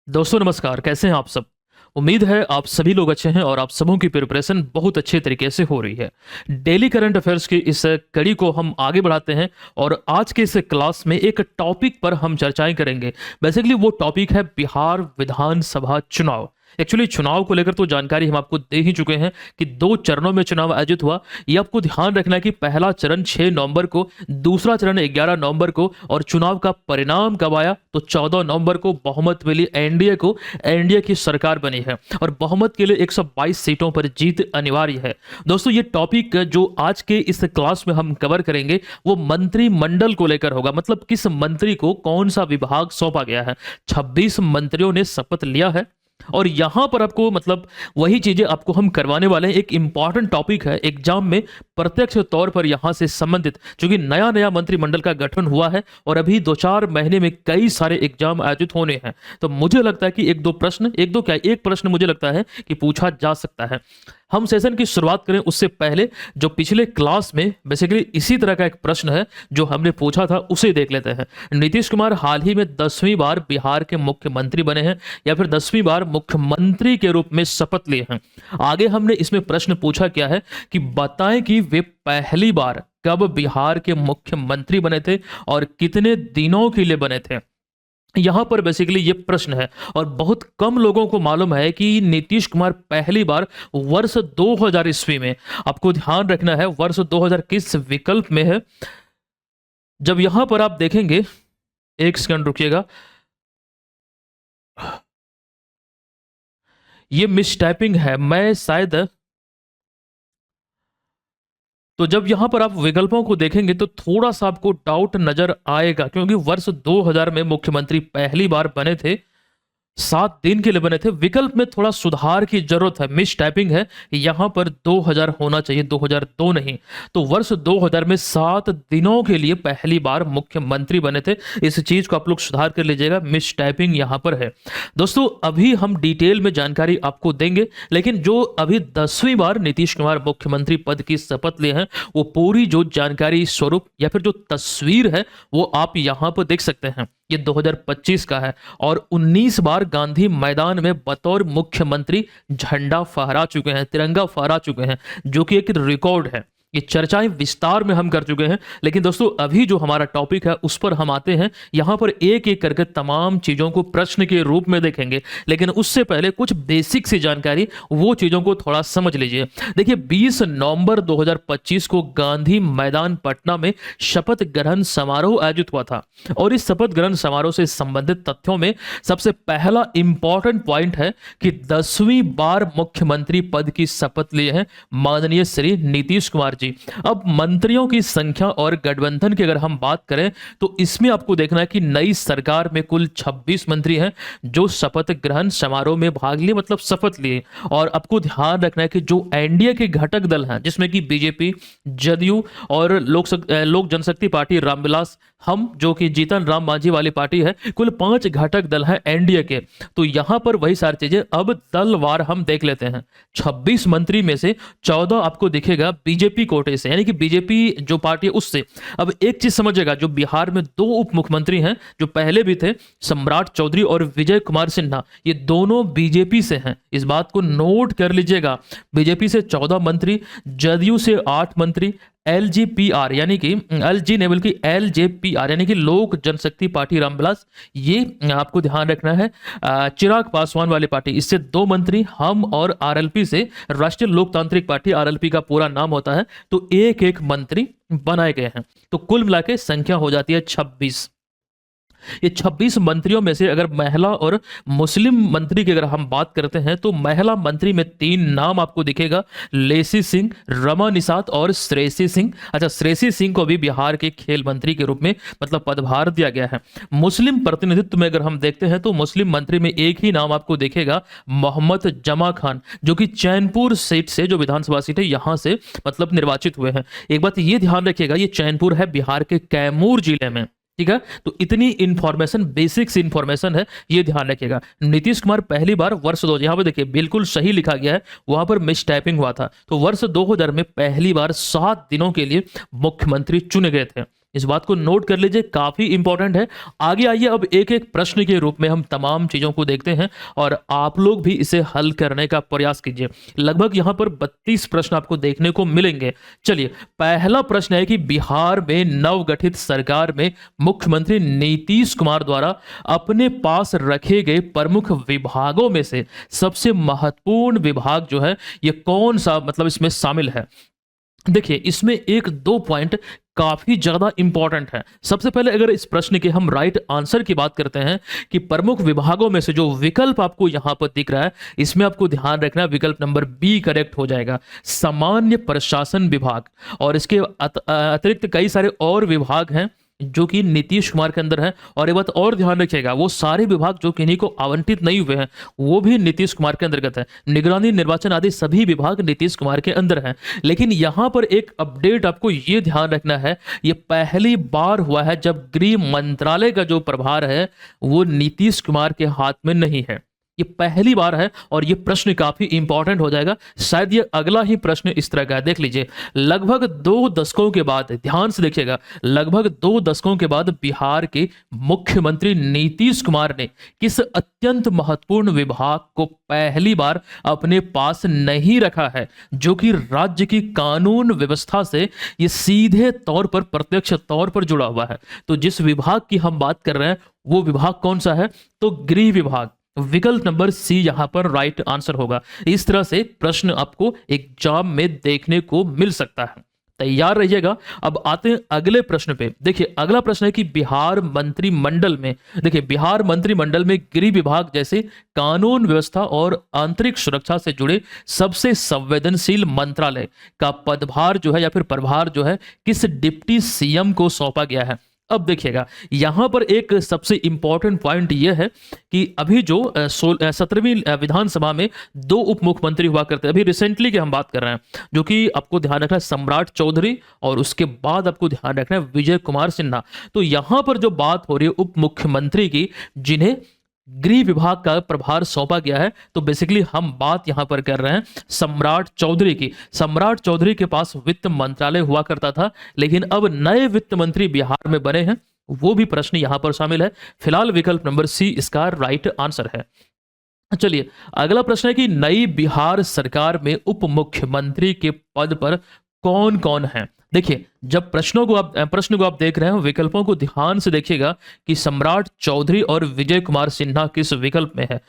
दोस्तों नमस्कार, कैसे हैं आप सब। उम्मीद है आप सभी लोग अच्छे हैं और आप सबों की प्रिपरेशन बहुत अच्छे तरीके से हो रही है। डेली करंट अफेयर्स की इस कड़ी को हम आगे बढ़ाते हैं और आज के इस क्लास में एक टॉपिक पर हम चर्चाएं करेंगे। बेसिकली वो टॉपिक है बिहार विधानसभा चुनाव। एक्चुअली चुनाव को लेकर तो जानकारी हम आपको दे ही चुके हैं कि 2 चरणों में चुनाव आयोजित हुआ। ये आपको ध्यान रखना है कि पहला चरण 6 नवंबर को, दूसरा चरण 11 नवंबर को, और चुनाव का परिणाम कब आया तो 14 नवंबर को बहुमत मिली एनडीए को। एनडीए की सरकार बनी है और बहुमत के लिए 122 सीटों पर जीत अनिवार्य है। दोस्तों ये टॉपिक जो आज के इस क्लास में हम कवर करेंगे वो मंत्रिमंडल को लेकर होगा, मतलब किस मंत्री को कौन सा विभाग सौंपा गया है। 26 मंत्रियों ने शपथ लिया है और यहां पर आपको मतलब वही चीजें आपको हम करवाने वाले हैं। एक इंपॉर्टेंट टॉपिक है एग्जाम में प्रत्यक्ष तौर पर यहां से संबंधित, क्योंकि नया नया मंत्रिमंडल का गठन हुआ है और अभी 2-4 महीने में कई सारे एग्जाम आयोजित होने हैं। तो मुझे लगता है कि एक प्रश्न मुझे लगता है कि पूछा जा सकता है। हम सेशन की शुरुआत करें उससे पहले जो पिछले क्लास में बेसिकली इसी तरह का एक प्रश्न है जो हमने पूछा था उसे देख लेते हैं। नीतीश कुमार हाल ही में 10वीं बार बिहार के मुख्यमंत्री बने हैं या फिर 10वीं बार मुख्यमंत्री के रूप में शपथ लिए हैं। आगे हमने इसमें प्रश्न पूछा क्या है कि बताएं कि वे पहली बार कब बिहार के मुख्यमंत्री बने थे और कितने दिनों के लिए बने थे। यहां पर बेसिकली ये प्रश्न है और बहुत कम लोगों को मालूम है कि नीतीश कुमार पहली बार वर्ष 2000 ईस्वी में, आपको ध्यान रखना है वर्ष 2000 किस विकल्प में है। जब यहां पर आप देखेंगे, एक सेकंड रुकिएगा, ये मिस टाइपिंग है, मैं शायद, तो जब यहां पर आप विकल्पों को देखेंगे तो थोड़ा सा आपको डाउट नजर आएगा, क्योंकि वर्ष 2000 में मुख्यमंत्री पहली बार बने थे, 7 दिन के लिए बने थे। विकल्प में थोड़ा सुधार की जरूरत है, मिस टाइपिंग है, यहां पर 2000 होना चाहिए, 2002 नहीं। तो वर्ष 2000 में 7 दिनों के लिए पहली बार मुख्यमंत्री बने थे। इस चीज को आप लोग सुधार कर लीजिएगा, मिस टाइपिंग यहां पर है। दोस्तों अभी हम डिटेल में जानकारी आपको देंगे, लेकिन जो अभी 10वीं बार नीतीश कुमार मुख्यमंत्री पद की शपथ लिए हैं वो पूरी जो जानकारी स्वरूप या फिर जो तस्वीर है वो आप यहां पर देख सकते हैं। ये 2025 का है और 19 बार गांधी मैदान में बतौर मुख्यमंत्री झंडा फहरा चुके हैं, तिरंगा फहरा चुके हैं, जो कि एक रिकॉर्ड है। ये चर्चाएं विस्तार में हम कर चुके हैं, लेकिन दोस्तों अभी जो हमारा टॉपिक है उस पर हम आते हैं। यहां पर एक एक करके तमाम चीजों को प्रश्न के रूप में देखेंगे, लेकिन उससे पहले कुछ बेसिक सी जानकारी, वो चीजों को थोड़ा समझ लीजिए। देखिए 20 नवंबर 2025 को गांधी मैदान पटना में शपथ ग्रहण समारोह आयोजित हुआ था और इस शपथ ग्रहण समारोह से संबंधित तथ्यों में सबसे पहला इंपॉर्टेंट पॉइंट है कि 10वीं बार मुख्यमंत्री पद की शपथ लिए हैं माननीय श्री नीतीश कुमार जी। अब मंत्रियों की संख्या और गठबंधन की अगर हम बात करें तो इसमें आपको देखना है कि नई सरकार में कुल 26 मंत्री हैं जो शपथ ग्रहण समारोह में भाग लिए, मतलब शपथ लिए। और आपको ध्यान रखना है कि जो एनडीए के घटक दल हैं जिसमें कि बीजेपी, जदयू और लोक जनशक्ति पार्टी रामविलास हम, जो कि जीतन राम मांझी वाली पार्टी है, कुल 5 घटक दल हैं एनडीए के। तो यहां पर वही सारी चीजें अब दलवार हम देख लेते हैं। 26 मंत्री में से 14 आपको दिखेगा बीजेपी कोटे से, यानी कि बीजेपी जो पार्टी है उससे। अब एक चीज समझिएगा, जो बिहार में 2 उप मुख्यमंत्री हैं जो पहले भी थे, सम्राट चौधरी और विजय कुमार सिन्हा, ये दोनों बीजेपी से हैं, इस बात को नोट कर लीजिएगा। बीजेपी से 14 मंत्री, जदयू से 8 मंत्री, एलजीपीआर यानी कि एलजी ने बल्कि एलजेपीआर यानी कि लोक जनशक्ति पार्टी रामविलास, ये आपको ध्यान रखना है, चिराग पासवान वाली पार्टी, इससे 2 मंत्री, हम और आरएलपी से राष्ट्रीय लोकतांत्रिक पार्टी, आरएलपी का पूरा नाम होता है, तो एक एक मंत्री बनाए गए हैं। तो कुल मिला के संख्या हो जाती है 26। ये 26 मंत्रियों में से अगर महिला और मुस्लिम मंत्री की अगर हम बात करते हैं तो महिला मंत्री में 3 नाम आपको दिखेगा, लेसी सिंह, रमा निषाद और श्रेयसी सिंह। अच्छा, श्रेयसी सिंह को भी बिहार के खेल मंत्री के रूप में मतलब पदभार दिया गया है। मुस्लिम प्रतिनिधित्व में अगर हम देखते हैं तो मुस्लिम मंत्री में एक ही नाम आपको दिखेगा, मोहम्मद जमा खान, जो कि चैनपुर सीट से, जो विधानसभा सीट है, यहां से मतलब निर्वाचित हुए हैं। एक बात ये ध्यान रखिएगा, ये चैनपुर है बिहार के कैमूर जिले में, ठीक है। तो इतनी इंफॉर्मेशन, बेसिक्स इंफॉर्मेशन है, ये ध्यान रखिएगा। नीतीश कुमार पहली बार वर्ष 2000, यहां पर देखिए बिल्कुल सही लिखा गया है, वहां पर मिस टाइपिंग हुआ था। तो वर्ष 2000 में पहली बार 7 दिनों के लिए मुख्यमंत्री चुने गए थे। इस बात को नोट कर लीजिए, काफी इंपॉर्टेंट है। आगे आइए, अब एक एक प्रश्न के रूप में हम तमाम चीजों को देखते हैं और आप लोग भी इसे हल करने का प्रयास कीजिए। लगभग यहां पर 32 प्रश्न आपको देखने को मिलेंगे। चलिए, पहला प्रश्न है कि बिहार में नवगठित सरकार में मुख्यमंत्री नीतीश कुमार द्वारा अपने पास रखे गए प्रमुख विभागों में से सबसे महत्वपूर्ण विभाग जो है ये कौन सा, मतलब इसमें शामिल है। देखिए, इसमें एक दो पॉइंट काफी ज्यादा इंपॉर्टेंट है। सबसे पहले अगर इस प्रश्न के हम राइट आंसर की बात करते हैं कि प्रमुख विभागों में से जो विकल्प आपको यहां पर दिख रहा है, इसमें आपको ध्यान रखना है विकल्प नंबर बी करेक्ट हो जाएगा, सामान्य प्रशासन विभाग। और इसके अतिरिक्त कई सारे और विभाग हैं जो कि नीतीश कुमार के अंदर है। और ये बात और ध्यान रखिएगा, वो सारे विभाग जो किन्हीं को आवंटित नहीं हुए हैं वो भी नीतीश कुमार के अंतर्गत है। निगरानी, निर्वाचन आदि सभी विभाग नीतीश कुमार के अंदर हैं। लेकिन यहां पर एक अपडेट आपको ये ध्यान रखना है, ये पहली बार हुआ है जब गृह मंत्रालय का जो प्रभार है वो नीतीश कुमार के हाथ में नहीं है। ये पहली बार है और ये प्रश्न काफी इंपॉर्टेंट हो जाएगा। शायद ये अगला ही प्रश्न इस तरह का है। देख लीजिए, लगभग 2 दशकों के बाद, ध्यान से देखिएगा, लगभग 2 दशकों के बाद बिहार के मुख्यमंत्री नीतीश कुमार ने किस अत्यंत महत्वपूर्ण विभाग को पहली बार अपने पास नहीं रखा है, जो कि राज्य की कानून व्यवस्था से ये सीधे तौर पर, प्रत्यक्ष तौर पर जुड़ा हुआ है। तो जिस विभाग की हम बात कर रहे हैं वो विभाग कौन सा है, तो गृह विभाग। विकल्प नंबर सी यहां पर राइट आंसर होगा। इस तरह से प्रश्न आपको एग्जाम में देखने को मिल सकता है, तैयार रहिएगा। अब आते हैं अगले प्रश्न पे। देखिए, अगला प्रश्न है कि बिहार मंत्रिमंडल में, देखिए बिहार मंत्रिमंडल में गृह विभाग जैसे कानून व्यवस्था और आंतरिक सुरक्षा से जुड़े सबसे संवेदनशील मंत्रालय का पदभार जो है या फिर प्रभार जो है किस डिप्टी सीएम को सौंपा गया है। अब देखिएगा, यहां पर एक सबसे इंपॉर्टेंट पॉइंट यह है कि अभी जो 17वीं विधानसभा में 2 उप मुख्यमंत्री हुआ करते हैं, अभी रिसेंटली की हम बात कर रहे हैं, जो कि आपको ध्यान रखना है सम्राट चौधरी और उसके बाद आपको ध्यान रखना है विजय कुमार सिन्हा। तो यहां पर जो बात हो रही है उप मुख्यमंत्री की, जिन्हें गृह विभाग का प्रभार सौंपा गया है, तो बेसिकली हम बात यहां पर कर रहे हैं सम्राट चौधरी की। सम्राट चौधरी के पास वित्त मंत्रालय हुआ करता था, लेकिन अब नए वित्त मंत्री बिहार में बने हैं, वो भी प्रश्न यहां पर शामिल है। फिलहाल विकल्प नंबर सी इसका राइट आंसर है। चलिए, अगला प्रश्न है कि नई बिहार सरकार में उप मुख्यमंत्री के पद पर कौन कौन है। देखिए, जब प्रश्न को आप देख रहे हैं, विकल्पों को ध्यान से देखिएगा कि सम्राट चौधरी और विजय कुमार सिन्हा किस विकल्प में है।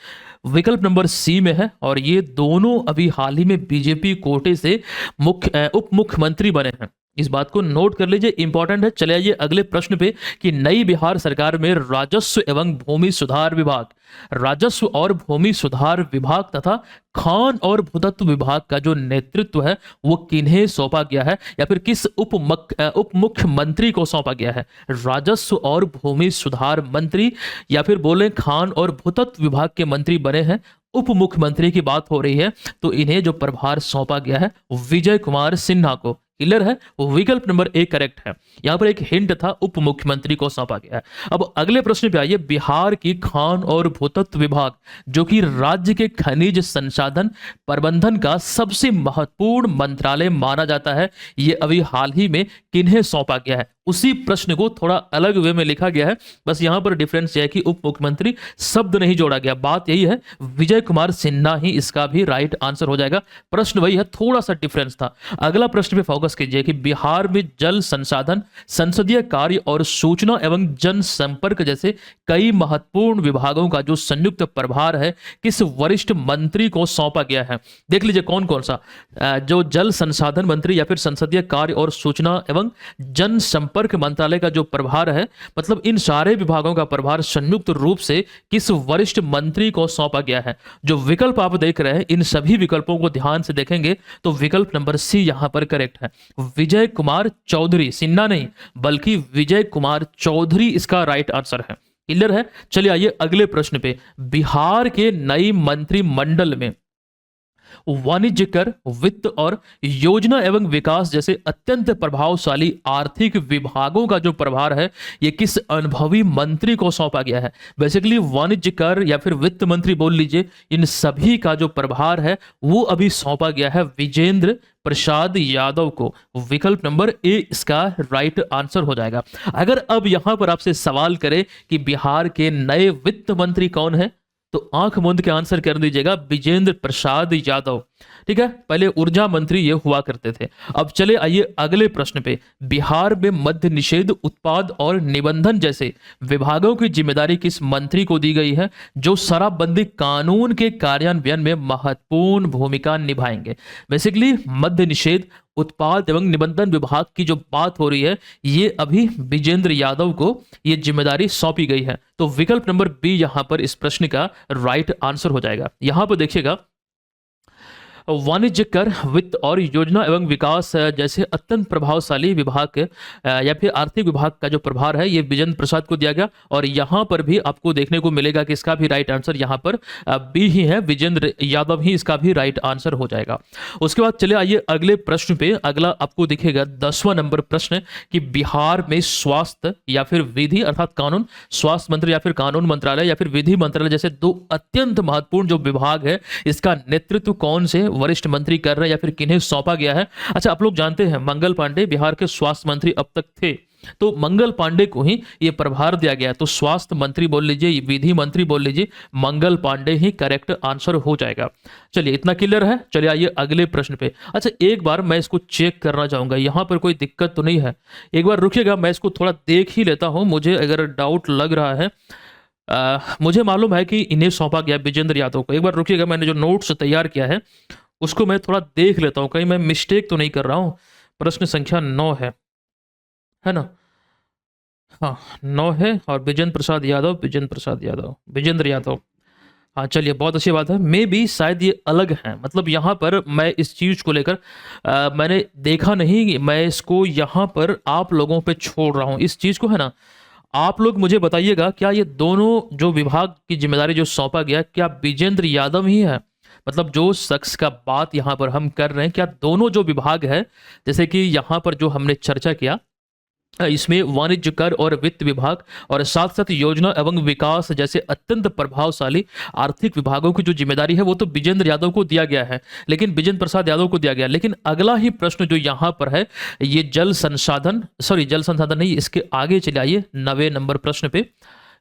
विकल्प नंबर सी में है और ये दोनों अभी हाल ही में बीजेपी कोटे से उप मुख्यमंत्री बने हैं। इस बात को नोट कर लीजिए, इंपॉर्टेंट है। चले आइए अगले प्रश्न पे कि नई बिहार सरकार में राजस्व एवं भूमि सुधार विभाग, राजस्व और भूमि सुधार विभाग तथा खान और भूतत्व विभाग का जो नेतृत्व है वो किन्हें सौंपा गया है या फिर किस उप मुख्यमंत्री को सौंपा गया है। राजस्व और भूमि सुधार मंत्री या फिर बोले खान और भूतत्व विभाग के मंत्री बने हैं, उप मुख्यमंत्री की बात हो रही है, तो इन्हें जो प्रभार सौंपा गया है विजय कुमार सिन्हा को। क्लियर है, विकल्प नंबर ए करेक्ट है। यहां पर एक हिंट था, उप मुख्यमंत्री को सौंपा गया है। अब अगले प्रश्न पे आइए, बिहार की खान और भूतत्व विभाग जो कि राज्य के खनिज संसाधन प्रबंधन का सबसे महत्वपूर्ण मंत्रालय माना जाता है, ये अभी हाल ही में किन्हें सौंपा गया है। उसी प्रश्न को थोड़ा अलग वे में लिखा गया है, बस यहां पर डिफरेंस यह है कि उप मुख्यमंत्री शब्द नहीं जोड़ा गया। बात यही है, विजय कुमार सिन्हा ही इसका भी राइट आंसर हो जाएगा। प्रश्न वही है, थोड़ा सा डिफरेंस था। अगला प्रश्न पे फोकस कीजिए कि बिहार में जल संसाधन, संसदीय कार्य और सूचना एवं जनसंपर्क जैसे कई महत्वपूर्ण विभागों का जो संयुक्त प्रभार है किस वरिष्ठ मंत्री को सौंपा गया है। देख लीजिए कौन कौन सा, जो जल संसाधन मंत्री या फिर संसदीय कार्य और सूचना एवं जनसंपर्क मंत्रालय का जो प्रभार है, मतलब इन सारे विभागों का प्रभार संयुक्त रूप से किस वरिष्ठ मंत्री को सौंपा गया है। जो विकल्प आप देख रहे हैं, इन सभी विकल्पों को ध्यान से देखेंगे तो विकल्प नंबर सी यहां पर करेक्ट है। विजय कुमार चौधरी, सिन्हा नहीं बल्कि विजय कुमार चौधरी इसका राइट आंसर है। क्लियर है। चलिए आइए अगले प्रश्न पे, बिहार के नई मंत्रिमंडल में वाणिज्य कर, वित्त और योजना एवं विकास जैसे अत्यंत प्रभावशाली आर्थिक विभागों का जो प्रभार है ये किस अनुभवी मंत्री को सौंपा गया है? बेसिकली वाणिज्य कर या फिर वित्त मंत्री बोल लीजिए, इन सभी का जो प्रभार है वो अभी सौंपा गया है विजेंद्र प्रसाद यादव को। विकल्प नंबर ए इसका राइट आंसर हो जाएगा। अगर अब यहां पर आपसे सवाल करें कि बिहार के नए वित्त मंत्री कौन है, तो आंख मूंद के आंसर कर दीजिएगा विजेंद्र प्रसाद यादव। ठीक है, पहले ऊर्जा मंत्री ये हुआ करते थे। अब चले आइए अगले प्रश्न पे। बिहार में मद्य निषेध, उत्पाद और निबंधन जैसे विभागों की जिम्मेदारी किस मंत्री को दी गई है जो शराबबंदी कानून के कार्यान्वयन में महत्वपूर्ण भूमिका निभाएंगे? बेसिकली मद्य निषेध, उत्पाद एवं निबंधन विभाग की जो बात हो रही है ये अभी विजेंद्र यादव को ये जिम्मेदारी सौंपी गई है। तो विकल्प नंबर बी यहां पर इस प्रश्न का राइट आंसर हो जाएगा। यहां पर देखिएगा वाणिज्य कर, वित्त और योजना एवं विकास जैसे अत्यंत प्रभावशाली विभाग या फिर आर्थिक विभाग का जो प्रभार है ये विजेंद्र प्रसाद को दिया गया। और यहाँ पर भी आपको देखने को मिलेगा कि इसका भी राइट आंसर यहाँ पर बी ही है, विजेंद्र यादव ही इसका भी राइट आंसर हो जाएगा। उसके बाद चले आइए अगले प्रश्न पे। अगला आपको दिखेगा 10वां नंबर प्रश्न कि बिहार में स्वास्थ्य या फिर विधि अर्थात कानून, स्वास्थ्य मंत्री या फिर कानून मंत्रालय या फिर विधि मंत्रालय जैसे दो अत्यंत महत्वपूर्ण जो विभाग है इसका नेतृत्व कौन से वरिष्ठ मंत्री कर रहे हैं या फिर किन्हें सौंपा गया है? अच्छा, आप लोग जानते हैं मंगल पांडे बिहार के स्वास्थ्य मंत्री अब तक थे, तो मंगल पांडे को ही ये प्रभार दिया गया। तो स्वास्थ्य मंत्री बोल लीजिए, विधि मंत्री बोल लीजिए, मंगल पांडे ही करेक्ट आंसर हो जाएगा। चलिए इतना क्लियर है। चलिए आइए अगले प्रश्न पे। अच्छा, एक बार मैं इसको चेक करना चाहूंगा, यहां पर कोई दिक्कत तो नहीं है? एक बार रुकिएगा, मैं इसको थोड़ा देख ही लेता हूं, मुझे अगर डाउट लग रहा है। मुझे मालूम है कि इन्हें सौंपा गया विजेंद्र यादव को। एक बार रुकिएगा, मैंने जो नोट्स तैयार किया है उसको मैं थोड़ा देख लेता हूं, कहीं मैं मिस्टेक तो नहीं कर रहा हूं। प्रश्न संख्या 9 है ना? हाँ 9 है और विजेंद्र प्रसाद यादव, विजेंद्र यादव। हाँ चलिए, बहुत अच्छी बात है। मे भी शायद ये अलग है, मतलब यहाँ पर मैं इस चीज़ को लेकर मैंने देखा नहीं, मैं इसको यहाँ पर आप लोगों पे छोड़ रहा हूँ इस चीज़ को, है ना? आप लोग मुझे बताइएगा क्या ये दोनों जो विभाग की जिम्मेदारी जो सौंपा गया क्या विजेंद्र यादव ही है? मतलब जो शख्स का बात यहाँ पर हम कर रहे हैं क्या दोनों जो विभाग है, जैसे कि यहाँ पर जो हमने चर्चा किया इसमें वाणिज्य कर और वित्त विभाग और साथ साथ योजना एवं विकास जैसे अत्यंत प्रभावशाली आर्थिक विभागों की जो जिम्मेदारी है वो तो विजेंद्र यादव को दिया गया है, लेकिन विजेंद्र प्रसाद यादव को दिया गया। लेकिन अगला ही प्रश्न जो यहाँ पर है ये जल संसाधन नहीं, इसके आगे चले आइए 9वें नंबर प्रश्न पे।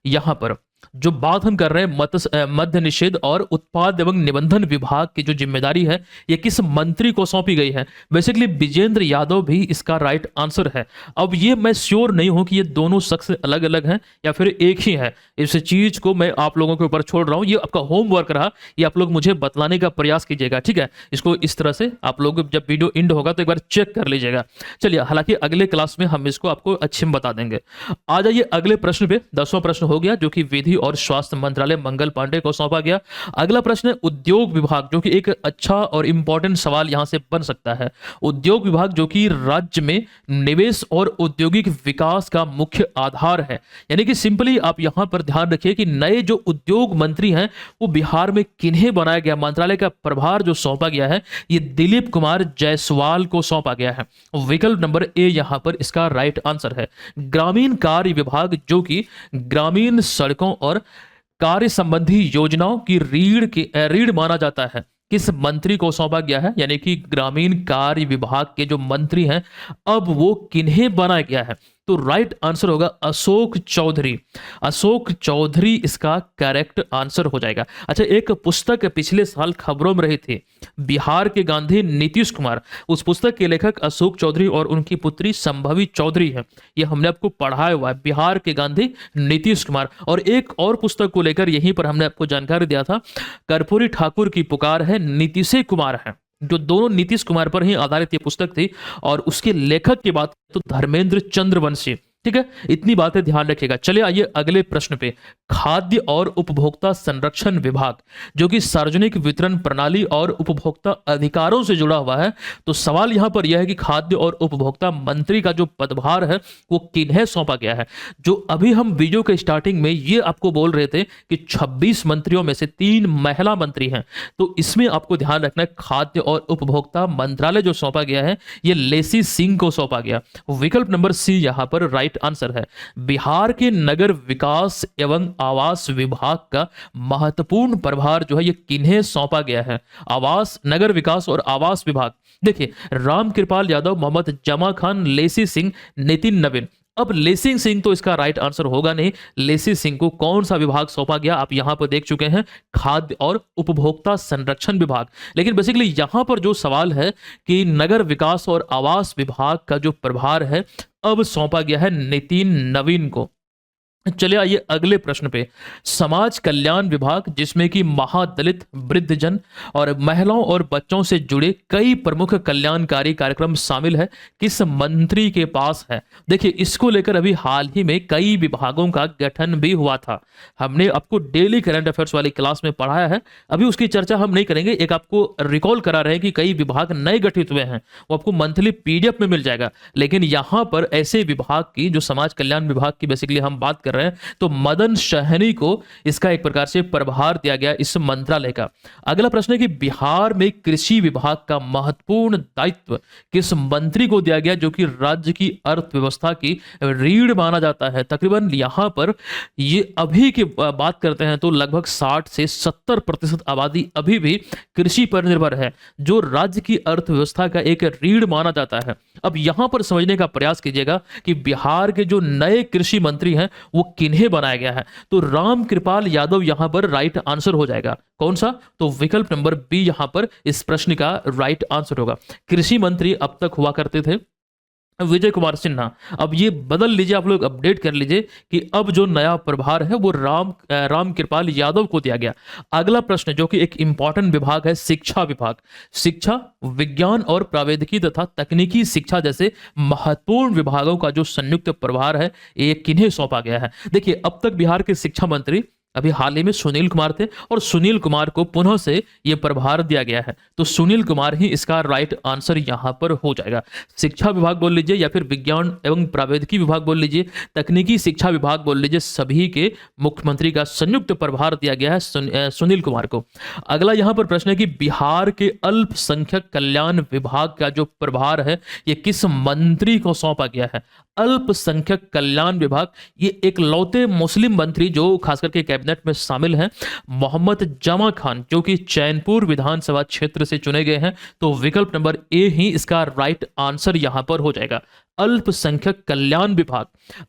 यहाँ पर जो बात हम कर रहे हैं मद्य निषेध और उत्पाद एवं निबंधन विभाग की जो जिम्मेदारी है ये किस मंत्री को सौंपी गई है? बेसिकली विजेंद्र यादव भी इसका राइट आंसर है। अब ये मैं श्योर नहीं हूं कि ये दोनों शख्स अलग अलग हैं या फिर एक ही है, इस चीज को मैं आप लोगों के ऊपर छोड़ रहा हूं। ये आपका होमवर्क रहा, ये आप लोग मुझे बतलाने का प्रयास कीजिएगा, ठीक है? इसको इस तरह से आप लोग जब वीडियो एंड होगा तो एक बार चेक कर लीजिएगा। चलिए, हालांकि अगले क्लास में हम इसको आपको अच्छे में बता देंगे। आ जाइए अगले प्रश्न पे। 10वां प्रश्न हो गया जो कि विधि और स्वास्थ्य मंत्रालय मंगल पांडे को सौंपा गया। अगला प्रश्न है उद्योग विभाग, जो कि एक अच्छा और इंपॉर्टेंट सवाल यहां से बन सकता है। उद्योग विभाग जो कि राज्य में निवेश और औद्योगिक विकास का मुख्य आधार है, यानी कि सिंपली आप यहां पर ध्यान रखिए कि नए जो उद्योग मंत्री हैं वो बिहार में किन्हें बनाया गया, मंत्रालय का प्रभार जो सौंपा गया है ये दिलीप कुमार जायसवाल को सौंपा गया है। विकल्प नंबर ए यहां पर इसका राइट आंसर है। ग्रामीण कार्य विभाग जो कि ग्रामीण सड़कों और कार्य संबंधी योजनाओं की रीढ़ माना जाता है, किस मंत्री को सौंपा गया है? यानी कि ग्रामीण कार्य विभाग के जो मंत्री हैं अब वो किन्हें बनाया गया है? तो राइट आंसर होगा अशोक चौधरी। अशोक चौधरी इसका करेक्ट आंसर हो जाएगा। अच्छा, एक पुस्तक पिछले साल खबरों में रही थी, बिहार के गांधी नीतीश कुमार। उस पुस्तक के लेखक अशोक चौधरी और उनकी पुत्री संभवी चौधरी है। ये हमने आपको पढ़ाया हुआ है, बिहार के गांधी नीतीश कुमार। और एक और पुस्तक को लेकर यहीं पर हमने आपको जानकारी दिया था, कर्पूरी ठाकुर की पुकार है, नीतीश कुमार है, जो दोनों नीतीश कुमार पर ही आधारित ये पुस्तक थी। और उसके लेखक की बात तो धर्मेंद्र चंद्रवंशी, ठीक है, इतनी बातें ध्यान रखिएगा। चलिए आइए अगले प्रश्न पे। खाद्य और उपभोक्ता संरक्षण विभाग, जो कि सार्वजनिक वितरण प्रणाली और उपभोक्ता अधिकारों से जुड़ा हुआ है। तो सवाल यहां पर यह है कि खाद्य और उपभोक्ता मंत्री का जो पदभार है वो किन्हें सौंपा गया है। जो अभी हम वीडियो के स्टार्टिंग में ये आपको बोल रहे थे कि 26 मंत्रियों में से 3 महिला मंत्री हैं, तो इसमें आपको ध्यान रखना है खाद्य और उपभोक्ता मंत्रालय जो सौंपा गया है ये लेसी सिंह को सौंपा गया। विकल्प नंबर सी यहां पर राइट आंसर है। बिहार के नगर विकास एवं आवास विभाग का महत्वपूर्ण प्रभार जो है ये किन्हें सौंपा गया है। आवास, नगर विकास और आवास विभाग, देखिए रामकृपाल यादव, मोहम्मद जमा खान, लेसी सिंह, नितिन नवीन। अब लेसी सिंह तो इसका राइट आंसर होगा नहीं। लेसी सिंह को कौन सा विभाग सौंपा गया आप यहां पर देख चुके हैं, खाद्य और उपभोक्ता संरक्षण विभाग। लेकिन बेसिकली यहां पर जो सवाल है कि नगर विकास और आवास विभाग का जो प्रभार है अब सौंपा गया है नितिन नवीन को। चलिए आइए अगले प्रश्न पे। समाज कल्याण विभाग, जिसमें कि महादलित, वृद्धजन और महिलाओं और बच्चों से जुड़े कई प्रमुख कल्याणकारी कार्यक्रम शामिल है, किस मंत्री के पास है। देखिए इसको लेकर अभी हाल ही में कई विभागों का गठन भी हुआ था। हमने आपको डेली करंट अफेयर्स वाली क्लास में पढ़ाया है, अभी उसकी चर्चा हम नहीं करेंगे। एक आपको रिकॉल करा रहे हैं कि कई विभाग नए गठित हुए हैं, वो आपको मंथली पीडीएफ में मिल जाएगा। लेकिन यहां पर ऐसे विभाग की, जो समाज कल्याण विभाग की बेसिकली हम बात कर रहे हैं, तो मदन सहनी को इसका एक प्रकार से प्रभार दिया गया इस मंत्रालय का। अगला प्रश्न है कि बिहार में कृषि विभाग का महत्वपूर्ण दायित्व किस मंत्री को दिया गया, जो कि राज्य की अर्थव्यवस्था की रीढ़ माना जाता है। तकरीबन यहां पर ये अभी की बात करते हैं तो लगभग 60 से 70% आबादी अभी भी कृषि पर निर्भर है, जो राज्य की अर्थव्यवस्था का एक रीढ़ माना जाता है। अब यहां पर समझने का प्रयास कीजिएगा कि बिहार के जो नए कृषि मंत्री हैं वो किन्हें बनाया गया है। तो रामकृपाल यादव यहां पर राइट आंसर हो जाएगा। कौन सा? तो विकल्प नंबर बी यहां पर इस प्रश्न का राइट आंसर होगा। कृषि मंत्री अब तक हुआ करते थे विजय कुमार सिन्हा। अब ये बदल लीजिए, आप लोग अपडेट कर लीजिए कि अब जो नया प्रभार है वो रामकृपाल यादव को दिया गया। अगला प्रश्न जो कि एक इंपॉर्टेंट विभाग है, शिक्षा विभाग। शिक्षा, विज्ञान और प्रौद्योगिकी तथा तकनीकी शिक्षा जैसे महत्वपूर्ण विभागों का जो संयुक्त प्रभार है ये किन्हें सौंपा गया है। देखिए अब तक बिहार के शिक्षा मंत्री अभी हाल ही में सुनील कुमार थे, और सुनील कुमार को पुनः से यह प्रभार दिया गया है। तो सुनील कुमार ही इसका राइट आंसर यहां पर हो जाएगा। शिक्षा विभाग बोल लीजिए या फिर विज्ञान एवं प्रौद्योगिकी विभाग बोल लीजिए, तकनीकी शिक्षा विभाग बोल लीजिए, सभी के मुख्यमंत्री का संयुक्त प्रभार दिया गया है सुनील कुमार को। अगला यहां पर प्रश्न है कि बिहार के अल्पसंख्यक कल्याण विभाग का जो प्रभार है यह किस मंत्री को सौंपा गया है। अल्पसंख्यक कल्याण विभाग, ये एक लौते मुस्लिम मंत्री जो खास करके कैबिनेट में शामिल हैं, मोहम्मद जमा खान, जो कि चैनपुर विधानसभा क्षेत्र से चुने गए हैं। तो विकल्प नंबर ए ही इसका राइट आंसर यहां पर हो जाएगा, अल्पसंख्यक कल्याण विभाग।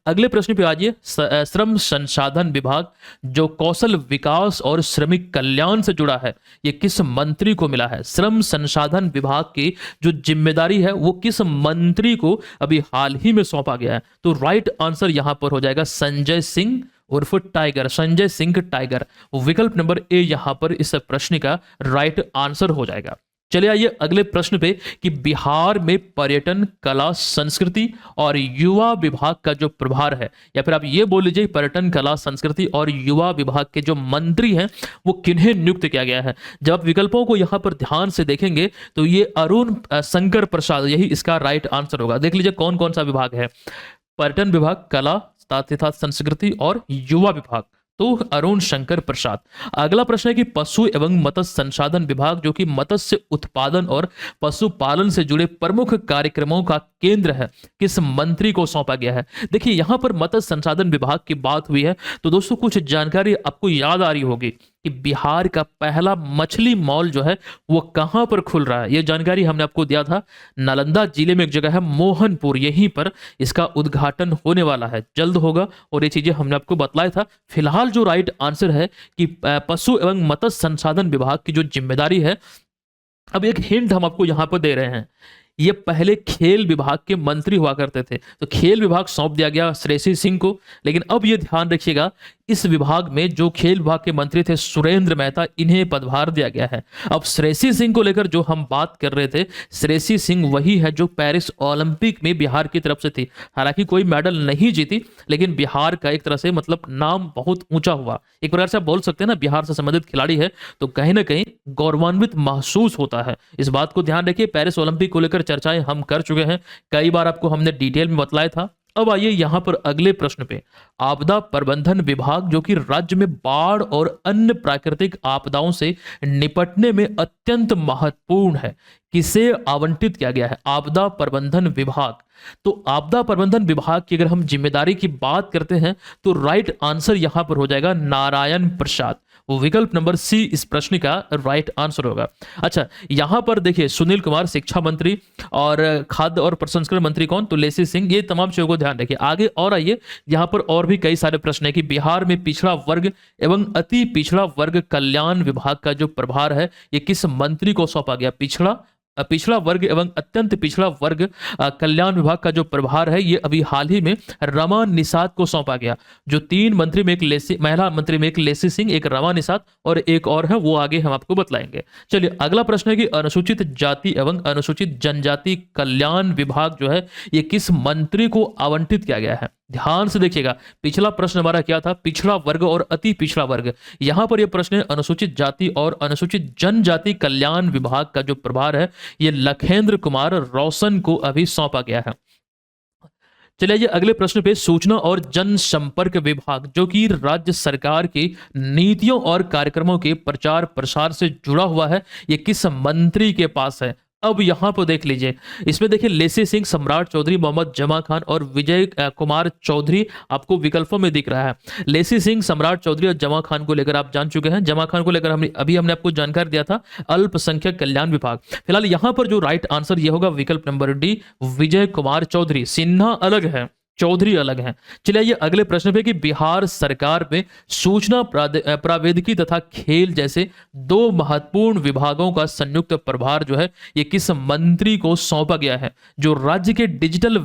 अगले प्रश्न पे आइए, श्रम संसाधन विभाग जो कौशल विकास और श्रमिक कल्याण से जुड़ा है, ये किस मंत्री को मिला है। श्रम संसाधन विभाग की जो जिम्मेदारी है वो किस मंत्री को अभी हाल ही में सौंपा गया है। तो राइट आंसर यहां पर हो जाएगा संजय सिंह उर्फ टाइगर, संजय सिंह टाइगर। विकल्प नंबर ए यहां पर इस प्रश्न का राइट आंसर हो जाएगा। चलिए आइए अगले प्रश्न पे कि बिहार में पर्यटन, कला, संस्कृति और युवा विभाग का जो प्रभार है, या फिर आप ये बोल लीजिए पर्यटन, कला, संस्कृति और युवा विभाग के जो मंत्री हैं वो किन्हें नियुक्त किया गया है। जब आप विकल्पों को यहां पर ध्यान से देखेंगे तो ये अरुण शंकर प्रसाद, यही इसका राइट आंसर होगा। देख लीजिए कौन कौन सा विभाग है, पर्यटन विभाग, कला तथा संस्कृति और युवा विभाग, तो अरुण शंकर प्रसाद। अगला प्रश्न है कि पशु एवं मत्स्य संसाधन विभाग जो कि मत्स्य उत्पादन और पशुपालन से जुड़े प्रमुख कार्यक्रमों का केंद्र है, किस मंत्री को सौंपा गया है। देखिए यहां पर मत्स्य संसाधन विभाग की बात हुई है तो दोस्तों कुछ जानकारी आपको याद आ रही होगी कि बिहार का पहला मछली मॉल जो है वो कहां पर खुल रहा है। यह जानकारी हमने आपको दिया था, नालंदा जिले में एक जगह है मोहनपुर, यहीं पर इसका उद्घाटन होने वाला है, जल्द होगा, और ये चीजें हमने आपको बतलाया था। फिलहाल जो राइट आंसर है कि पशु एवं मत्स्य संसाधन विभाग की जो जिम्मेदारी है, अब एक हिंट हम आपको यहां पर दे रहे हैं, ये पहले खेल विभाग के मंत्री हुआ करते थे, तो खेल विभाग सौंप दिया गया श्रेयसी सिंह को। लेकिन अब ये ध्यान रखिएगा इस विभाग में जो खेल विभाग के मंत्री थे सुरेंद्र मेहता, इन्हें पदभार दिया गया है। अब श्रेयसी सिंह को लेकर जो हम बात कर रहे थे, श्रेयसी सिंह वही है जो पेरिस ओलंपिक में बिहार की तरफ से थी। हालांकि कोई मेडल नहीं जीती, लेकिन बिहार का एक तरह से मतलब नाम बहुत ऊंचा हुआ। एक प्रकार से आप बोल सकते हैं ना, बिहार से संबंधित खिलाड़ी है तो कहीं ना कहीं गौरवान्वित महसूस होता है। इस बात को ध्यान रखिए। पेरिस ओलंपिक को लेकर चर्चाएं हम कर चुके हैं, कई बार आपको हमने डिटेल में बतलाया था। अब आइए यहां पर अगले प्रश्न पे। आपदा प्रबंधन विभाग जो कि राज्य में बाढ़ और अन्य प्राकृतिक आपदाओं से निपटने में अत्यंत महत्वपूर्ण है, किसे आवंटित किया गया है? आपदा प्रबंधन विभाग। तो आपदा प्रबंधन विभाग की अगर हम जिम्मेदारी की बात करते हैं तो राइट आंसर यहां पर हो जाएगा नारायण प्रसाद। वो विकल्प नंबर सी इस प्रश्न का राइट आंसर होगा। अच्छा, यहां पर देखिए सुनील कुमार शिक्षा मंत्री और खाद्य और प्रसंस्करण मंत्री कौन? तो लेसी सिंह। ये तमाम चीजों को ध्यान रखिए। आगे और आइए, यहां पर और भी कई सारे प्रश्न है कि बिहार में पिछड़ा वर्ग एवं अति पिछड़ा वर्ग कल्याण विभाग का जो प्रभार है ये किस मंत्री को सौंपा गया? पिछड़ा वर्ग एवं अत्यंत पिछड़ा वर्ग कल्याण विभाग का जो प्रभार है ये अभी हाल ही में रमा निषाद को सौंपा गया। जो 3 मंत्री में एक महिला मंत्री में एक लेसी सिंह, एक रमा निषाद और एक और है, वो आगे हम आपको बतलाएंगे। चलिए अगला प्रश्न है कि अनुसूचित जाति एवं अनुसूचित जनजाति कल्याण विभाग जो है ये किस मंत्री को आवंटित किया गया है? ध्यान से देखिएगा, पिछला प्रश्न हमारा क्या था? पिछड़ा वर्ग और अति पिछड़ा वर्ग। यहां पर यह प्रश्न है अनुसूचित जाति और अनुसूचित जनजाति कल्याण विभाग का जो प्रभार है ये लखेंद्र कुमार रोशन को अभी सौंपा गया है। चलिए अगले प्रश्न पे। सूचना और जनसंपर्क विभाग जो कि राज्य सरकार की नीतियों और कार्यक्रमों के प्रचार प्रसार से जुड़ा हुआ है, ये किस मंत्री के पास है? अब यहां पर देख लीजिए, इसमें देखिए लेसी सिंह, सम्राट चौधरी, मोहम्मद जमा खान और विजय कुमार चौधरी आपको विकल्पों में दिख रहा है। लेसी सिंह, सम्राट चौधरी और जमा खान को लेकर आप जान चुके हैं। जमा खान को लेकर हमने आपको जानकारी दिया था, अल्पसंख्यक कल्याण विभाग। फिलहाल यहां पर जो राइट आंसर यह होगा विकल्प नंबर डी, विजय कुमार चौधरी। सिन्हा अलग है, चौधरी अलग हैं। चलिए ये अगले प्रश्न पे कि बिहार सरकार में सूचना प्रावैधिकी तथा खेल जैसे 2 महत्वपूर्ण विभागों का संयुक्त प्रभार जो है ये किस मंत्री को सौंपा गया है, जो राज्य के डिजिटल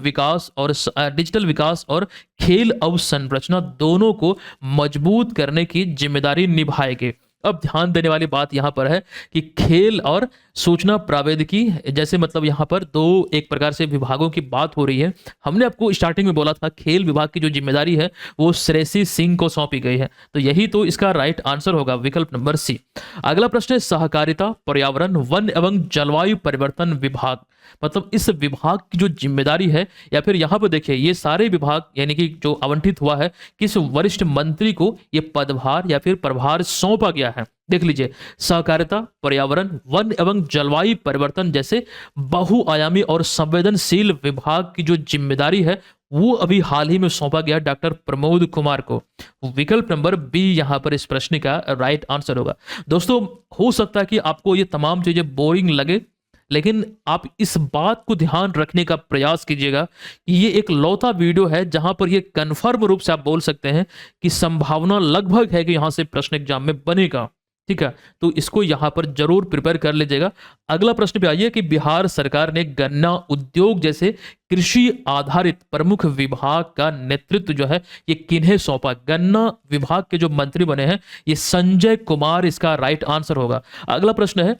विकास और खेल अवसंरचना दोनों को मजबूत करने की जिम्मेदारी निभाएंगे? अब ध्यान देने वाली बात यहां पर है कि खेल और सूचना प्रावैधिकी जैसे मतलब यहां पर 2 एक प्रकार से विभागों की बात हो रही है। हमने आपको स्टार्टिंग में बोला था खेल विभाग की जो जिम्मेदारी है वो श्रेयसी सिंह को सौंपी गई है, तो यही तो इसका राइट आंसर होगा, विकल्प नंबर सी। अगला प्रश्न है सहकारिता, पर्यावरण, वन एवं जलवायु परिवर्तन विभाग। मतलब इस विभाग की जो जिम्मेदारी है, या फिर यहां पर देखिए ये सारे विभाग यानी कि जो आवंटित हुआ है किस वरिष्ठ मंत्री को ये पदभार या फिर प्रभार सौंपा गया है? देख लीजिए, सहकारिता, पर्यावरण, वन एवं जलवायु परिवर्तन जैसे बहुआयामी और संवेदनशील विभाग की जो जिम्मेदारी है वो अभी हाल ही में सौंपा गया डॉक्टर प्रमोद कुमार को। विकल्प नंबर बी यहां पर इस प्रश्न का राइट आंसर होगा। दोस्तों हो सकता है कि आपको ये तमाम चीजें बोरिंग लगे, लेकिन आप इस बात को ध्यान रखने का प्रयास कीजिएगा कि ये एक लौता वीडियो है जहां पर ये कन्फर्म रूप से आप बोल सकते हैं कि संभावना लगभग है कि यहां से प्रश्न एग्जाम में बनेगा। ठीक है, तो इसको यहां पर जरूर प्रिपेयर कर लीजिएगा। अगला प्रश्न पे आइए कि बिहार सरकार ने गन्ना उद्योग जैसे कृषि आधारित प्रमुख विभाग का नेतृत्व जो है ये किन्हें सौंपा? गन्ना विभाग के जो मंत्री बने हैं ये संजय कुमार इसका राइट आंसर होगा। अगला प्रश्न है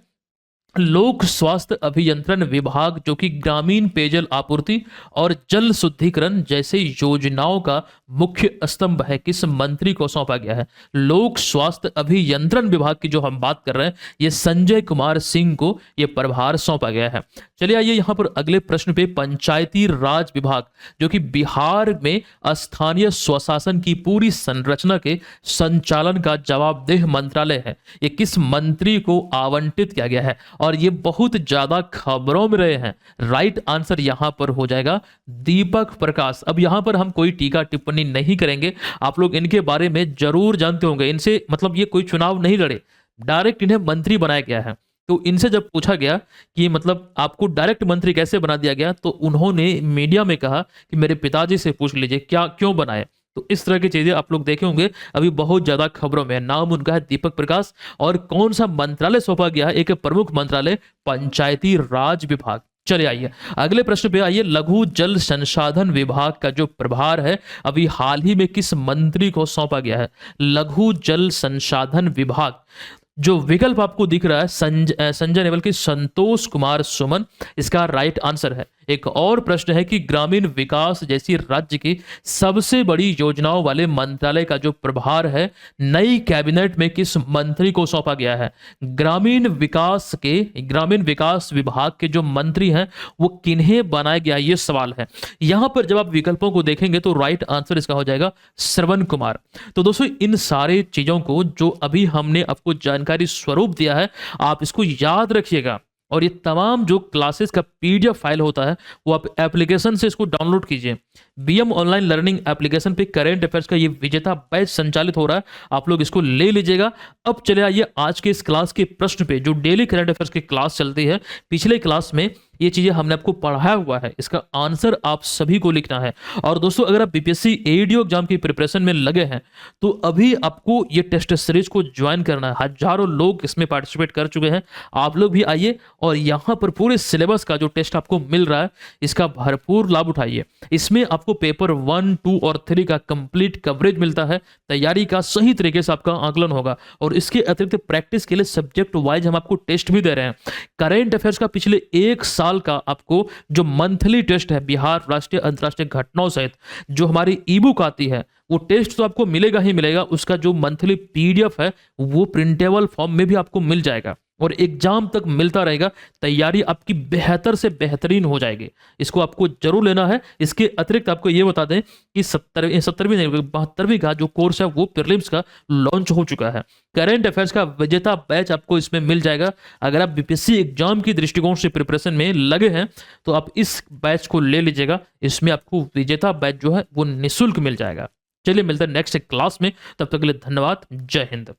लोक स्वास्थ्य अभियंत्रण विभाग जो कि ग्रामीण पेयजल आपूर्ति और जल शुद्धिकरण जैसे योजनाओं का मुख्य स्तंभ है, किस मंत्री को सौंपा गया है? लोक स्वास्थ्य अभियंत्रण विभाग की जो हम बात कर रहे हैं ये संजय कुमार सिंह को ये प्रभार सौंपा गया है। चलिए आइए यहां पर अगले प्रश्न पे। पंचायती राज विभाग जो कि बिहार में स्थानीय स्वशासन की पूरी संरचना के संचालन का जवाबदेह मंत्रालय है, ये किस मंत्री को आवंटित किया गया है? और ये बहुत ज्यादा खबरों में रहे हैं। राइट आंसर यहां पर हो जाएगा दीपक प्रकाश। अब यहां पर हम कोई टीका टिप्पणी नहीं करेंगे, आप लोग इनके बारे में जरूर जानते होंगे। इनसे मतलब ये कोई चुनाव नहीं लड़े, डायरेक्ट इन्हें मंत्री बनाया गया है। तो इनसे जब पूछा गया कि मतलब आपको डायरेक्ट मंत्री कैसे बना दिया गया, तो उन्होंने मीडिया में कहा कि मेरे पिताजी से पूछ लीजिए क्या क्यों बनाए। तो इस तरह की चीजें आप लोग देखे होंगे, अभी बहुत ज्यादा खबरों में। नाम उनका है दीपक प्रकाश। और कौन सा मंत्रालय सौंपा गया है? एक प्रमुख मंत्रालय पंचायती राज विभाग। चलिए आइए अगले प्रश्न पे आइए। लघु जल संसाधन विभाग का जो प्रभार है अभी हाल ही में किस मंत्री को सौंपा गया है? लघु जल संसाधन विभाग, जो विकल्प आपको दिख रहा है संजय ने बल्कि संतोष कुमार सुमन इसका राइट आंसर है। एक और प्रश्न है कि ग्रामीण विकास जैसी राज्य की सबसे बड़ी योजनाओं वाले मंत्रालय का जो प्रभार है नई कैबिनेट में किस मंत्री को सौंपा गया है? ग्रामीण विकास विभाग के जो मंत्री हैं वो किन्हें बनाया गया, ये सवाल है। यहां पर जब आप विकल्पों को देखेंगे तो राइट आंसर इसका हो जाएगा श्रवण कुमार। तो दोस्तों इन सारे चीजों को जो अभी हमने आपको जानकारी स्वरूप दिया है आप इसको याद रखिएगा, और ये तमाम जो क्लासेस का पीडीएफ फाइल होता है वो आप एप्लीकेशन से इसको डाउनलोड कीजिए। बीएम ऑनलाइन लर्निंग एप्लीकेशन पे करंट अफेयर्स का ये विजेता बैच संचालित हो रहा है, आप लोग इसको ले लीजिएगा। अब चले आइए आज के इस क्लास के प्रश्न पे। जो डेली करंट अफेयर्स की क्लास चलती है, पिछले क्लास में ये चीजें हमने आपको पढ़ाया हुआ है, इसका आंसर आप सभी को लिखना है। और दोस्तों अगर आप बीपीएससी एडीओ एग्जाम की प्रिपरेशन में लगे हैं तो अभी आपको ये टेस्ट सीरीज को ज्वाइन करना है। हजारों लोग इसमें पार्टिसिपेट कर चुके हैं, आप लोग भी आइए और यहाँ पर पूरे सिलेबस का जो टेस्ट आपको मिल रहा है इसका भरपूर लाभ उठाइए। इसमें आपको पेपर 1, 2 और 3 का कंप्लीट कवरेज मिलता है, तैयारी का सही तरीके से आपका आकलन होगा, और इसके अतिरिक्त प्रैक्टिस के लिए सब्जेक्ट वाइज हम आपको टेस्ट भी दे रहे हैं। करेंट अफेयर्स का पिछले एक साल का आपको जो मंथली टेस्ट है बिहार राष्ट्रीय अंतर्राष्ट्रीय घटनाओं सहित जो हमारी ई बुक आती है वो टेस्ट तो आपको मिलेगा ही मिलेगा, उसका जो मंथली पीडीएफ है वो प्रिंटेबल फॉर्म में भी आपको मिल जाएगा और एग्जाम तक मिलता रहेगा। तैयारी आपकी बेहतर से बेहतरीन हो जाएगी, इसको आपको जरूर लेना है। इसके अतिरिक्त आपको ये बता दें कि 72वीं का जो कोर्स है वो प्रीलिम्स का लॉन्च हो चुका है। करंट अफेयर्स का विजेता बैच आपको इसमें मिल जाएगा। अगर आप बीपीएससी एग्जाम की दृष्टिकोण से प्रिपरेशन में लगे हैं तो आप इस बैच को ले लीजिएगा, इसमें आपको विजेता बैच जो है वो निःशुल्क मिल जाएगा। चलिए मिलते हैं नेक्स्ट क्लास में, तब तक के लिए धन्यवाद। जय हिंद।